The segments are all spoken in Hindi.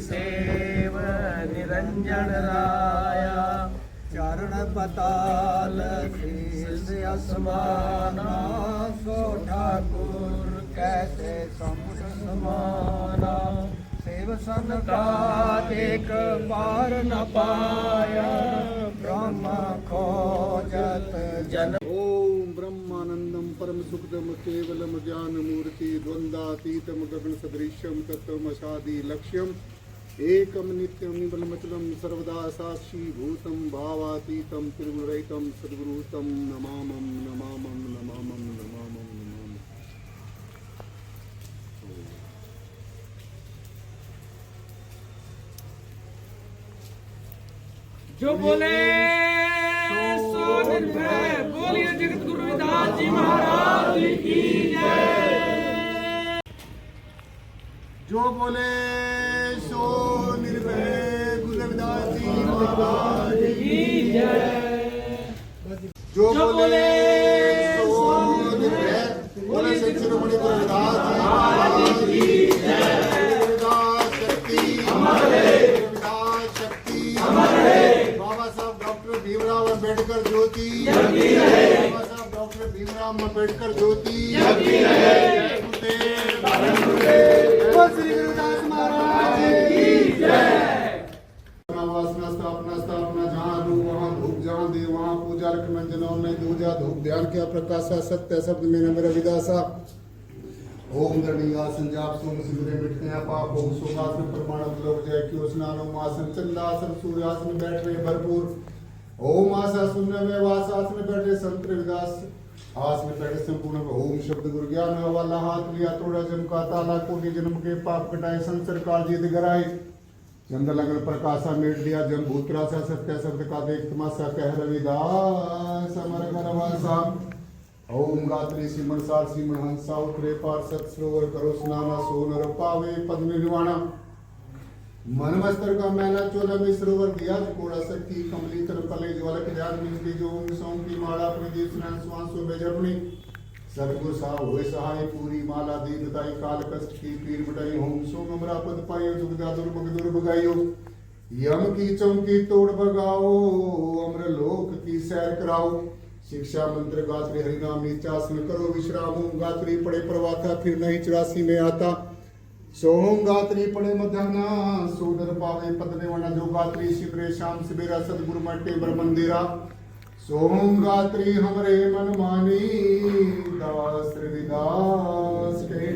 सेव निरंजन राया, चरण पताल शीस असमाना, सो ठाकुर कैसे समुझ समाना, सेव संताप एक बार न पाया, ब्रह्म खोजत जन। ओम ब्रह्मानंदम परम सुखदम केवलम ज्ञान मूर्ति द्वंद्वातीतम गगन सदृश्यम तत्वमसादि लक्ष्यम एकम नित्यम निबलमचलम सर्वदा साक्षी भूतम भावातीतम त्रिगुणरहितम सद्गुरुतम नमामं नमामं नमामं नमामं नमामं। जो बोले सो निर्भय, बोलिए जगत गुरु रविदास जी महाराज की जय। जो बोले सो निर्भय गुरु रविदास जी महाराज की जय। जो बोले सो निर्भय बोले शिरोमणि गुरु रविदास जी महाराज की जय। रविदास शक्ति हमारे, रविदास शक्ति हमारे। बाबा साहब डॉक्टर भीमराव अंबेडकर ज्योति जगती रहे, बाबा साहब डॉक्टर भीमराव अंबेडकर ज्योति जगती रहे। श्री गुरुदास महाराज की जय। वासना स्थापना स्थापना जहाँ रूप वहाँ धूप, जहाँ देव वहाँ पूजा, रख मंजनों में दूजा धूप, ध्यान क्या प्रकाशा, सत्य शब्द में मेरा विदासा। ओम दंडियासन जाप सोम सिमरे मिटते हैं पाप, ओम सोगासन प्रमाण लोक जय क्यों स्नान, ओम आसन चंद्रासन सूर्यासन बैठ रहे भरपूर, ओम आशा शून्य में वासासन बैठे संत रविदास, आस में बैठे संपूर्ण ओम शब्द गुरु ज्ञान वाला, हाथ लिया तोड़ा जमका ताला, कोटि जन्म के पाप कटाए, संसार काल जीत गराए, चंद लगन प्रकाशा मेट दिया जम भूतरासा, सत्य शब्द का देख तमाशा कह रविदास अमर गरवासा। ओम गात्री सिमन सार सिमन हंसा उतरे पार सत सरोवर करो स्नाना, सोनर पावे पद निर्वाणा, मन मस्तर का मैला चोला में सरोवर दिया कोड़ा सखी, कमली तर पले ज्वालक ध्यान मिलती जो ओम सोम की माला, अपने देव स्नान स्वांसो में जपनी, सदगुरु साह होए सहाय पूरी माला, दीन बताई काल कष्ट की पीर मिटाई, ओम सोम अमरा पद पायो जुगदा दुर्मग दुर्भगाइयो, यम की चौकी तोड़ भगाओ, अमर लोक की सैर कराओ, शिक्षा मंत्र गात्री हरिनाम नीचासन करो विश्राम, ओम गात्री पड़े प्रवाता फिर नहीं 84 में आता, सोम गात्री पड़े मध्यान्हा सोदर पावे पद निवाना, जो गात्री शिवरे शाम सवेरा सदगुरु मटे बर मंदिरा, सोम गात्री हमरे मन मानी दास रविदास के।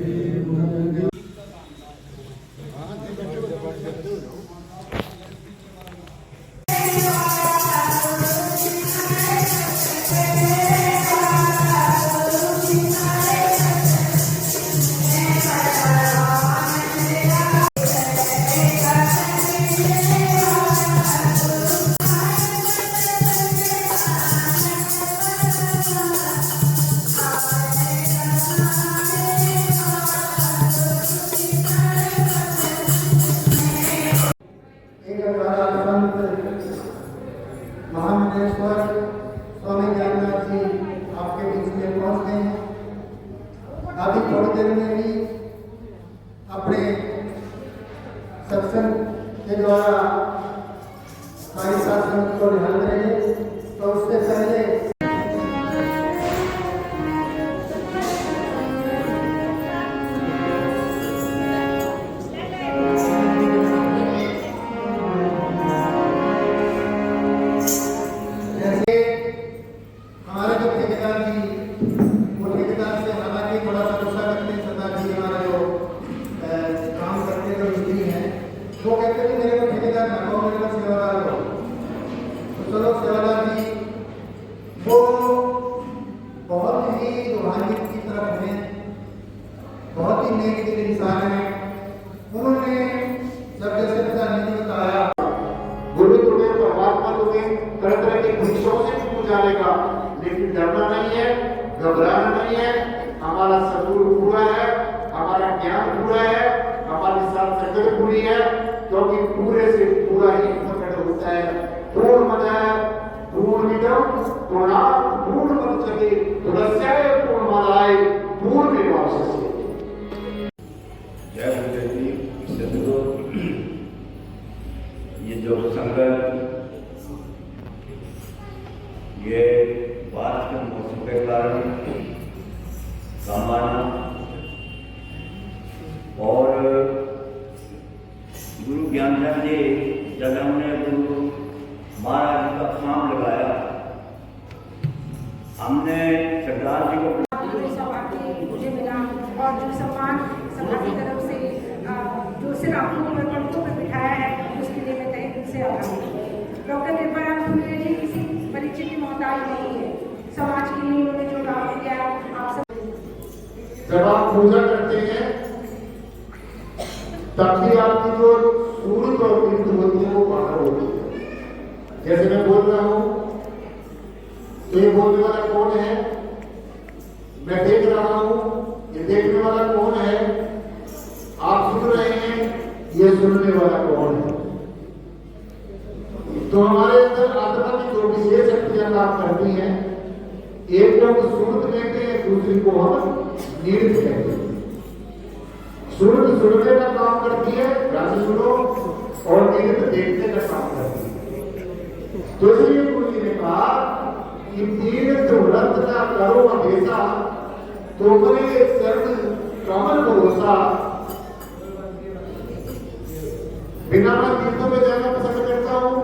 महामंडलेश्वर स्वामी ज्ञाननाथ जी आपके बीच में पहुंच गए हैं। अभी थोड़ी देर में ही अपने सत्संग के द्वारा हमारे शासन को निभाते रहेंगे, तो उससे पहले वो कहते हैं मेरे को ठेकेदार ना कहो, मेरे को सेवादार कहो। तो चलो सेवादार जी वो बहुत ही रूहानियत की तरफ हैं, बहुत ही नेक दिल इंसान है। उन्होंने जब जैसे पिताजी ने बताया गुरु तुम्हें परमात्मा तुम्हें तरह तरह की खुशियों से भी पूजाने का, लेकिन डरना नहीं है, घबराना नहीं है। हमारा सदगुरु पूरा है, हमारा ज्ञान पूरा है, हमारी साथ सकल पूरी है, क्योंकि पूरे से पूरा ही प्रकट होता है। पूर्णमदः पूर्णमिदं पूर्णात् पूर्णमुदच्यते पूर्णस्य पूर्णमादाय पूर्णमेवावशिष्यते। जय गुरुदेव जी, सदगुरु ये बारिश के मौसम के कारण काम आना और गुरु ज्ञानचंद जी जब हमने गुरु महाराज जी का नाम लगाया, हमने सरदार जी को मुझे मिला और जो सम्मान समाज की तरफ से जो सिर्फ आपको पंक्तों पर बिठाया है उसके लिए मैं तहे दिल से आभारी हूँ। डॉक्टर निर्मला मेरे लिए किसी परिचय की मोहताज नहीं है। समाज के लिए उन्होंने जो काम किया आप सब जब आप पूजा करते हैं तभी आपकी जो सूरत और बिंदु होती है वो बाहर होती है। जैसे मैं बोल रहा हूं तो ये बोलने वाला कौन है, मैं देख रहा हूं, ये देखने वाला कौन है, आप सुन रहे हैं, ये सुनने वाला कौन है। तो हमारे अंदर आत्मा की जो विशेष शक्तियां काम करती हैं, एक को सूरत कहते हैं, दूसरी को हम नीरज कहते हैं। सूरत सुनने का काम करती है, ध्यान से सुनो, और नीरज देखने का काम करती है। तो इसलिए गुरु जी ने कहा कि तीर्थ व्रत का करो हमेशा, तुम्हारे चरण कमल भरोसा। बिना मैं तीर्थों में जाना पसंद करता हूं,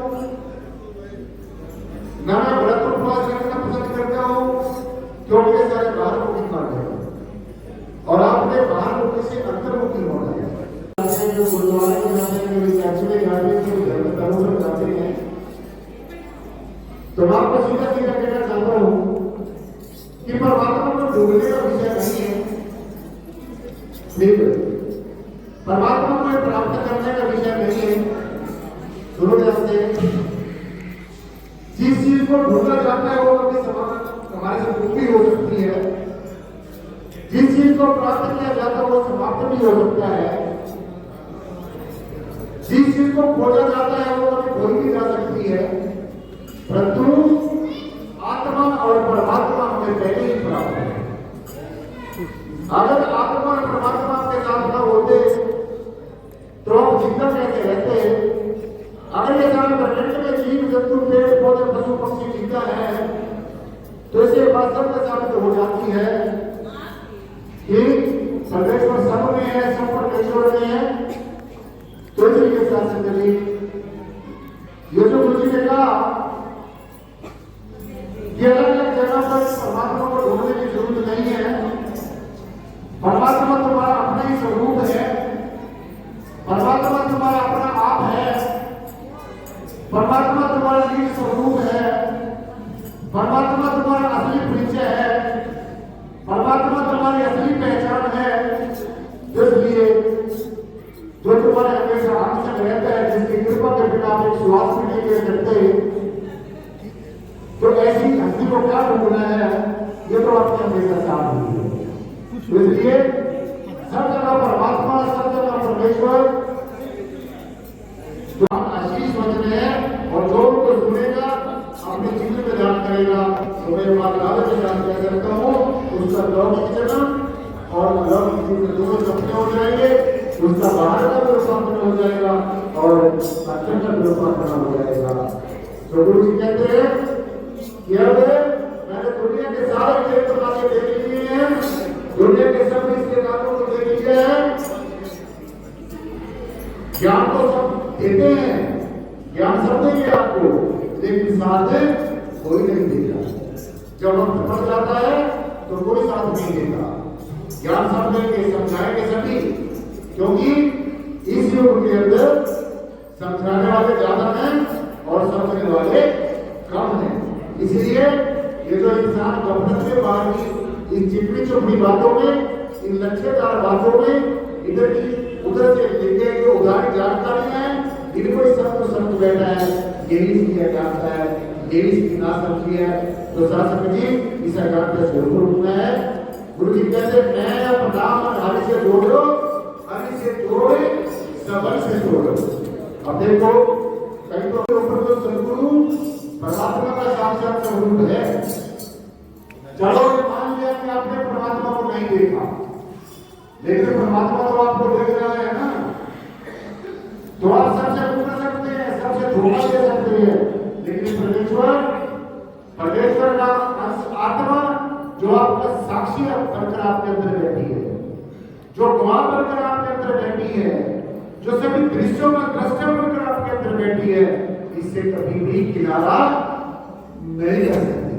ना मैं व्रत उपवास करना पसंद करता हूं, क्योंकि ये सारे बाहर मुखी मार्ग है और आपने बाहर मुखी से अंतर्मुखी होना है। जो गुरुद्वारे में जाते हैं, जो चर्च में जाते हैं, जो धर्मस्थलों में जाते हैं, तो मैं आपको सीधा सीधा कहना चाहता हूं कि परमात्मा को ढूंढने का विषय नहीं है, नहीं, परमात्मा को प्राप्त करने का विषय नहीं है। सुनो ध्यान से, जिस चीज को ढूंढा जाता है वो कभी हमारे से पूरी हो सकती है, जिस चीज को प्राप्त किया जाता है वो समाप्त भी हो सकता है, जिस चीज को खोजा जाता है वो कभी खोई भी जा सकती है, परंतु आत्मा और परमात्मा हमें पहले ही प्राप्त है। अगर आत्मा और परमात्मा के साथ न होते तो हम जिंदा कैसे रहते? अगर ये सारे ब्रह्मांड में जीव जंतु पेड़ पौधे पशु पक्षी जिंदा है तो इसे वास्तव में साबित हो जाती है कि परमेश्वर सब में है, सब परमेश्वर में है। तो इसलिए शासन करिए, ये जो गुरु जी ने कहा कि अलग अलग जगह पर परमात्मा को ढूंढने की जरूरत नहीं है। परमात्मा तुम्हारा अपना ही स्वरूप है, परमात्मा तुम्हारा अपना आप है, परमात्मा तुम्हारा निज स्वरूप है, परमात्मा तुम्हारा असली परिचय है, परमात्मा तुम्हारी असली पहचान है। इसलिए जो तुम्हारे हमेशा हम संग रहता है, जिसकी कृपा के बिना आप एक श्वास भी नहीं ले सकते, तो ऐसी हस्ती को क्या ढूंढना है, ये तो आपके हमेशा साथ हुई है। तो इसलिए सब जगह परमात्मा, सब जगह परमेश्वर, जो हम आशीष वचन है और जो उनको सुनेगा अपने जीवन में ध्यान करेगा, तो मैं बात लाभ के ध्यान क्या करता हूँ, उसका लौकिक जन्म और लौकिक जीवन दोनों सपने हो जाएंगे, उसका बाहर का भी रूपांतरण हो जाएगा और अक्षर का भी रूपांतरण हो जाएगा। तो गुरु जी कहते हैं कि अब मैंने दुनिया के सारे चरित्र वाले देख लिए हैं, दुनिया के सब रिश्तेदारों को देख लिया है, ज्ञान तो सब देते हैं, ज्ञान सब देंगे आपको, लेकिन साथ कोई नहीं देगा। जब वक्त पड़ जाता है तो कोई साथ नहीं देता। ज्ञान सब देंगे, समझाएंगे सभी, क्योंकि इस युग के अंदर समझाने वाले ज्यादा हैं और समझने वाले कम हैं। इसलिए ये जो इंसान गपनत में बाहर की इन चिपड़ी चुपड़ी बातों में, इन लक्ष्यदार बातों में, इधर की उधर से लेके जो उदाहरण जानकारी है, इनको ही सब समझ बैठा है, यही इसकी जानता है, यही इसकी ना समझी है। तो शासक जी इस ज्ञान का स्वरूप उठना है। गुरु जी कहते मैं अपना मन हरि से जोड़ो, हरि से जोड़े सबल से जोड़ो। अब देखो कहीं तो ऊपर तो सदगुरु परमात्मा का साक्षात स्वरूप है। चलो मान लिया कि आपने परमात्मा को नहीं देखा, लेकिन परमात्मा तो आपको देख रहा है ना, तो आप सबसे पूछ सकते हैं, सबसे धोखा दे सकते हैं, लेकिन परमेश्वर परमेश्वर का अंश आत्मा जो आपका साक्षी बनकर आपके अंदर बैठी है, जो गवाह बनकर आपके अंदर बैठी है, जो सभी दृश्यों का दृष्टा बनकर आपके अंदर बैठी है, इससे कभी भी किनारा नहीं कर सकती।